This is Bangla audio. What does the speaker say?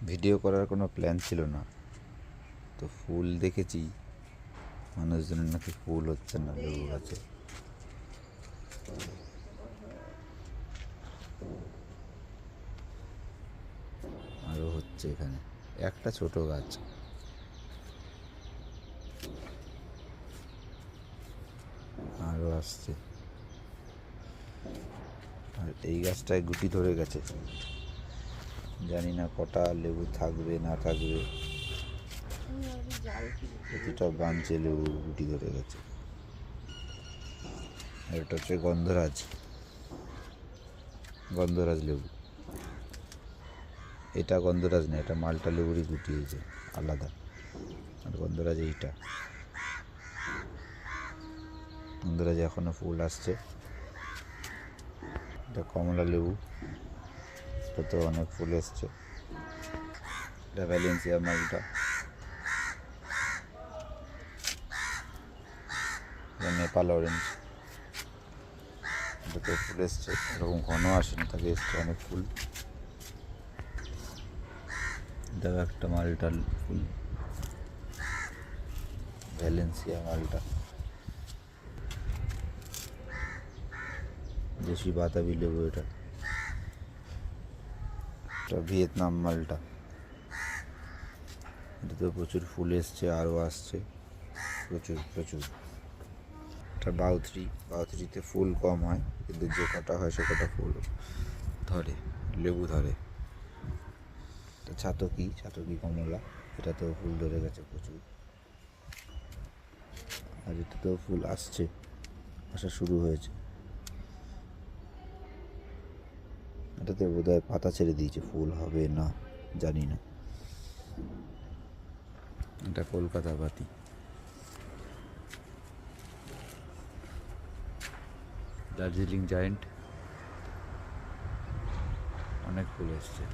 ভিডিও করার কোনো প্ল্যান ছিল না, তো ফুল দেখেছি মানুষজনের নাকি ফুল হচ্ছে না লেবু গাছে। আরও হচ্ছে এখানে একটা ছোট গাছ, আরও আসছে। আর এই গাছটায় গুটি ধরে গেছে, জানি না কটা লেবু থাকবে না থাকবে। প্রতিটা বাঞ্চে লেবু গুটি ধরে গেছে। এটা হচ্ছে গন্ধরাজ, গন্ধরাজ লেবু। এটা গন্ধরাজ না, এটা মালটা লেবুরই গুটি, হয়েছে আলাদা। আর গন্ধরাজ এইটা, গন্ধরাজ এখনো ফুল আসছে। এটা কমলা লেবু, এটাতে অনেক ফুল এসছে। এটা ভ্যালেন্সিয়া মালটা, নেপাল অরেঞ্জ, এটাতে ফুল এসছে। এরকম ঘন আসেনি, তাকে এসছে অনেক ফুল। দেখো একটা মালটা ফুল, ভ্যালেন্সিয়া মালটা, দেশি বাতাবি লেবু। এটা ভিয়েতনাম মালটা, এটাতে প্রচুর ফুল এসছে, আরও আসছে প্রচুর প্রচুর। এটা বাউথ্রি, বাউথ্রিতে ফুল কম হয়, কিন্তু যে কটা হয় সে কটা ফুল ধরে, লেবু ধরে। এটা ছাতকি, ছাতকি কমলা, এটাতেও ফুল ধরে গেছে প্রচুর। আর এটাতেও ফুল আসছে, আসা শুরু হয়েছে। এটাতে বোধহয় পাতা ছেড়ে দিয়েছে, ফুল হবে না জানি না। এটা কলকাতা পাতি, দার্জিলিং জায়েন্ট, অনেক ফুল এসছে।